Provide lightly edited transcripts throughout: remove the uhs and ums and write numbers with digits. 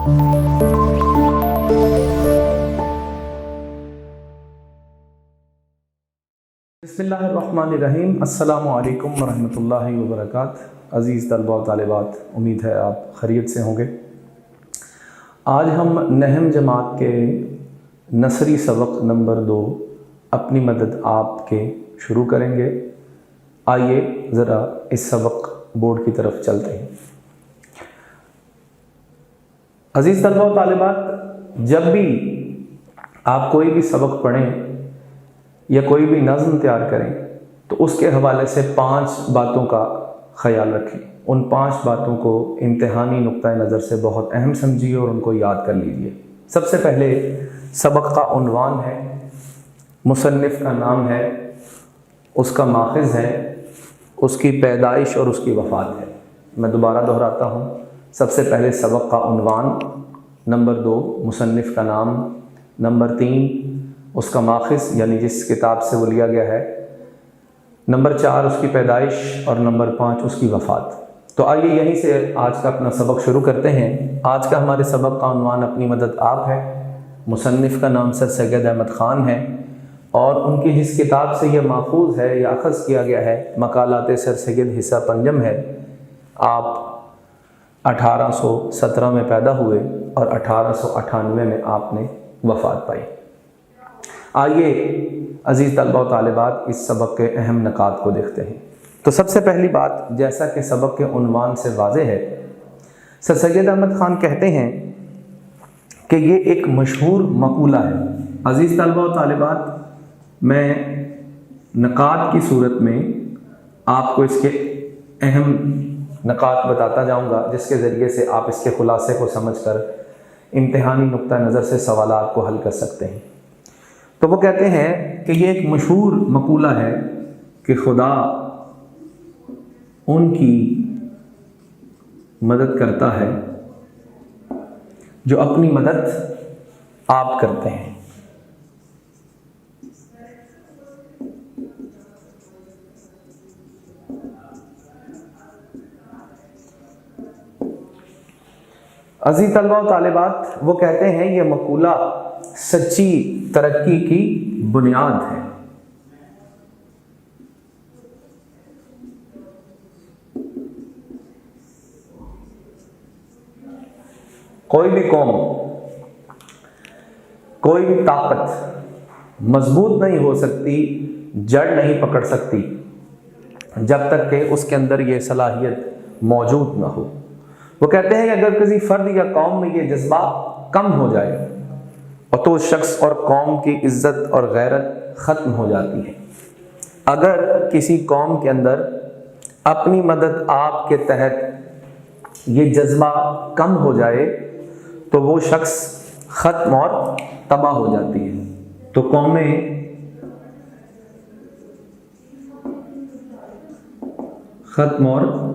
बिस्मिल्लाहिर्रहमानिर्रहीम। अस्सलामु अलैकुम वरहमतुल्लाहि वबरकातुहू। अज़ीज़ तलबा व तालिबात, उम्मीद है आप खैरियत से होंगे। आज हम नहम जमात के नसरी सबक नंबर 2 अपनी मदद आप के शुरू करेंगे। आइए ज़रा इस सबक बोर्ड की तरफ चलते हैं। अज़ीज़ तलबा व तालिबात, जब भी आप कोई भी सबक पढ़ें या कोई भी नज़्म तैयार करें तो उसके हवाले से 5 बातों का ख़याल रखें। उन 5 बातों को इम्तिहानी नुक्ता नज़र से बहुत अहम समझिए और उनको याद कर लीजिए। सबसे पहले सबक का उन्वान है, मुसन्निफ़ का नाम है, उसका माखज़ है, उसकी पैदाइश और उसकी वफ़ात है। मैं दोबारा दोहराता हूँ। सबसे पहले सबक का उन्वान, नंबर 2 मुसन्निफ़ का नाम, नंबर 3 उसका माखज़ यानी जिस किताब से वो लिया गया है, नंबर 4 उसकी पैदाइश और नंबर 5 उसकी वफ़ात। तो आइए यहीं से आज का अपना सबक शुरू करते हैं। आज का हमारे सबक का उन्वान अपनी मदद आप है। मुसन्निफ़ का नाम सर सैयद अहमद ख़ान है और उनकी जिस किताब से यह माखूज़ है या अख़ज़ किया गया है, मकालात सर सैयद हिस्सा पंजम है। आप 1817 में पैदा हुए और 1898 में आपने वफ़ात पाई। आइए अज़ीज़ तलबा व तालिबात, इस सबक के अहम नकात को देखते हैं। तो सबसे पहली बात, जैसा कि सबक के उन्वान से वाज़ेह है, सर सैयद अहमद ख़ान कहते हैं कि ये एक मशहूर मक़ूला है। अज़ीज़ तलबा व तालिबात, मैं नकात की सूरत में आपको इसके अहम नकात बताता जाऊँगा, जिसके ज़रिए से आप इसके ख़ुलासे को समझकर इम्तिहानी नुक्ता नज़र से सवालात को हल कर सकते हैं। तो वो कहते हैं कि ये एक मशहूर मक़ूला है कि खुदा उनकी मदद करता है जो अपनी मदद आप करते हैं। अज़ीज़ तलबा व तालिबात, वो कहते हैं ये मक़ूला सच्ची तरक्की की बुनियाद है। कोई भी कौम, कोई भी ताकत मजबूत नहीं हो सकती, जड़ नहीं पकड़ सकती जब तक कि उसके अंदर ये सलाहियत मौजूद ना हो। वो कहते हैं कि अगर किसी फ़र्द या कौम में ये जज्बा कम हो जाए और तो उस शख्स और कौम की इज़्ज़त और गैरत ख़त्म हो जाती है। अगर किसी कौम के अंदर अपनी मदद आप के तहत ये जज्बा कम हो जाए तो वो शख्स ख़त्म और तबाह हो जाती है। तो कौमें ख़त्म और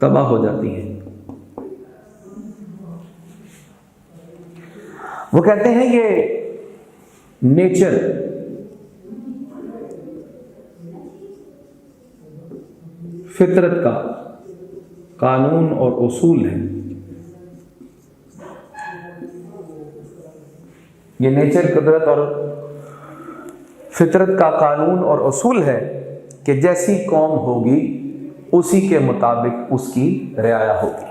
तबाह हो जाती हैं। वो कहते हैं ये नेचर फितरत का कानून और उसूल है। ये नेचर, कुदरत और फितरत का कानून और उसूल है कि जैसी कौम होगी उसी के मुताबिक उसकी रियाया होगी।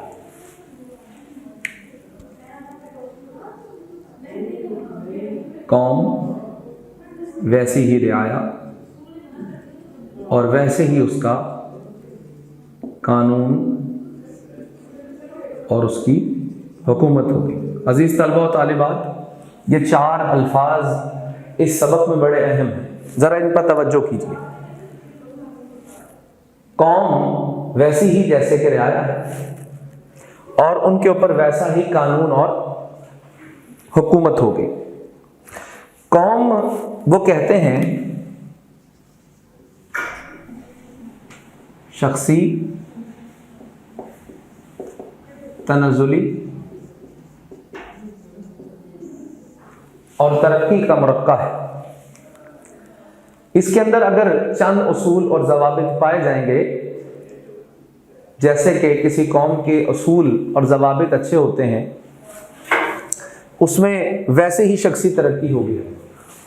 कौम वैसी ही रियाया और वैसे ही उसका कानून और उसकी हुकूमत होगी। अज़ीज़ तलबा व तालिबात, ये 4 अल्फाज इस सबक में बड़े अहम हैं, ज़रा इन पर तवज्जो कीजिए। कौम वैसी ही जैसे कि रियाया है और उनके ऊपर वैसा ही कानून और हुकूमत होगी। कौम, वो कहते हैं, शख्सी, तनज़ुली और तरक्की का मरक्का है। इसके अंदर अगर चंद उसूल और ज़वाबित पाए जाएंगे जैसे कि किसी कौम के असूल और ज़वाबित अच्छे होते हैं, उसमें वैसे ही शख्सी तरक्की होगी,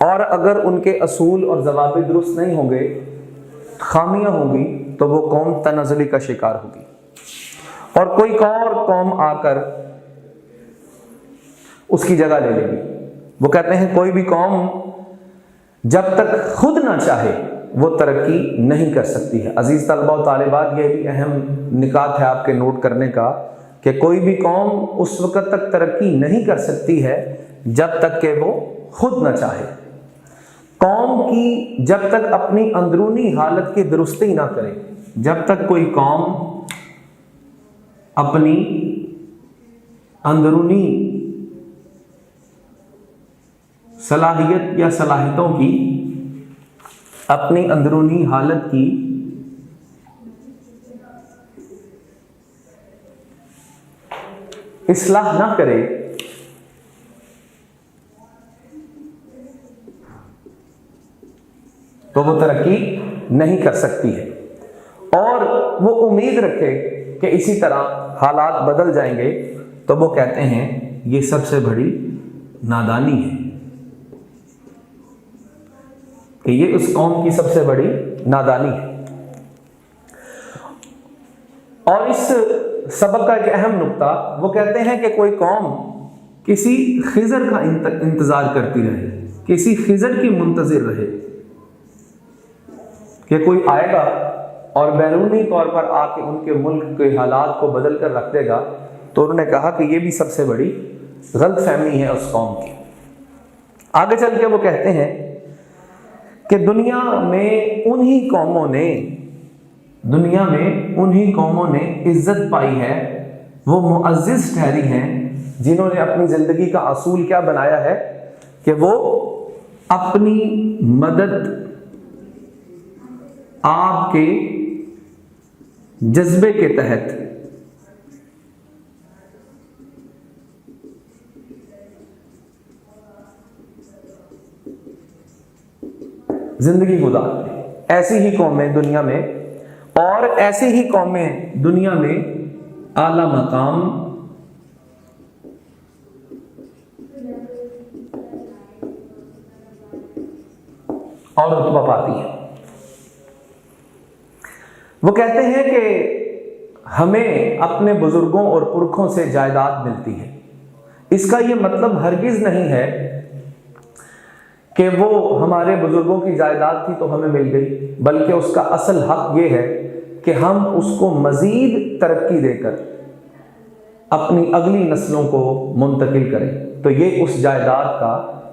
और अगर उनके असूल और ज़वाबित दुरुस्त नहीं होंगे, खामियां होंगी, तो वो कौम तनाज़ुली का शिकार होगी और कोई और कौम आकर उसकी जगह ले लेगी। वो कहते हैं कोई भी कौम जब तक खुद ना चाहे वो तरक्की नहीं कर सकती है। अजीज़ तलबा और तालिबात, ये भी अहम निकात है आपके नोट करने का कि कोई भी कौम उस वक़्त तक तरक्की नहीं कर सकती है जब तक कि वो खुद ना चाहे। कौम की जब तक अपनी अंदरूनी हालत की दुरुस्ती ना करे, जब तक कोई कौम अपनी अंदरूनी सलाहियत या सलाहियतों की, अपनी अंदरूनी हालत की इस्लाह ना करे, तो वो तरक्की नहीं कर सकती है। और वो उम्मीद रखे कि इसी तरह हालात बदल जाएंगे, तो वो कहते हैं ये सबसे बड़ी नादानी है, कि ये उस कौम की सबसे बड़ी नादानी है। और इस सबक का एक अहम नुक्ता, वो कहते हैं कि कोई कौम किसी खिज़र का इंतज़ार करती रहे, किसी खिज़र की मुंतज़िर रहे कि कोई आएगा और बैरूनी तौर पर आके उनके मुल्क के हालात को बदल कर रख देगा, तो उन्होंने कहा कि ये भी सबसे बड़ी गलतफहमी है उस कौम की। आगे चल के वो कहते हैं कि दुनिया में उन्हीं कौमों ने इज्जत पाई है, वो मुअज़्ज़िज़ ठहरी हैं, जिन्होंने अपनी ज़िंदगी का असूल क्या बनाया है कि वो अपनी मदद आपके जज्बे के तहत जिंदगी गुजारते। ऐसी ही कौमें दुनिया में, और ऐसी ही कौमें दुनिया में आला मकाम और रुतबा पाती है। वो कहते हैं कि हमें अपने बुजुर्गों और पुरखों से जायदाद मिलती है। इसका ये मतलब हरगिज नहीं है कि वो हमारे बुजुर्गों की जायदाद थी तो हमें मिल गई, बल्कि उसका असल हक ये है कि हम उसको मज़ीद तरक्की देकर अपनी अगली नस्लों को मुंतकिल करें। तो ये उस जायदाद का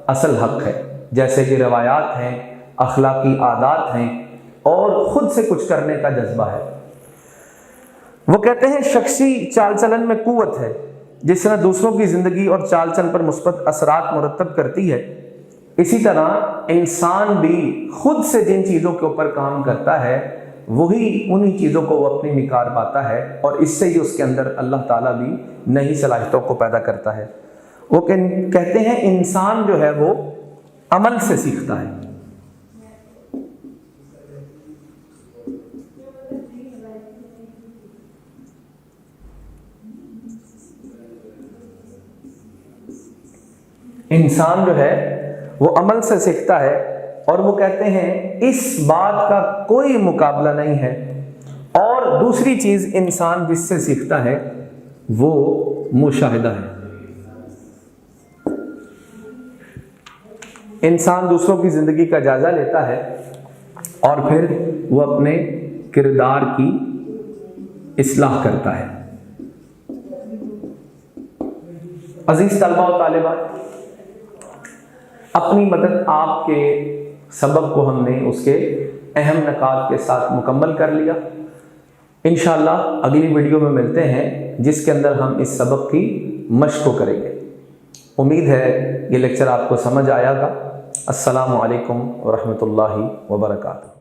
असल हक है, जैसे कि रवायात हैं, अखलाकी आदात हैं और ख़ुद से कुछ करने का जज्बा है। वो कहते हैं शख्सी चाल चलन में क़ुव्वत है, जिस तरह दूसरों की ज़िंदगी और चाल चलन पर मुस्बत असरात मुरतब करती है, इसी तरह इंसान भी खुद से जिन चीज़ों के ऊपर काम करता है वही उन्हीं चीज़ों को वो अपनी निखार पाता है, और इससे ही उसके अंदर अल्लाह ताला भी नई सलाहियतों को पैदा करता है। वो कहते हैं इंसान जो है वो अमल से सीखता है। इंसान जो है वो अमल से सीखता है, और वो कहते हैं इस बात का कोई मुकाबला नहीं है। और दूसरी चीज़ इंसान जिससे सीखता है वो मुशाहिदा है। इंसान दूसरों की ज़िंदगी का जायज़ा लेता है और फिर वो अपने किरदार की इस्लाह करता है। अजीज़ तलबा और तालिबात, अपनी मदद आपके सबक को हमने उसके अहम नकात के साथ मुकम्मल कर लिया। इंशाअल्लाह अगली वीडियो में मिलते हैं जिसके अंदर हम इस सबक की मश्क करेंगे। उम्मीद है ये लेक्चर आपको समझ आएगा। अस्सलामु अलैकुम व रहमतुल्लाहि व बरकातुहू।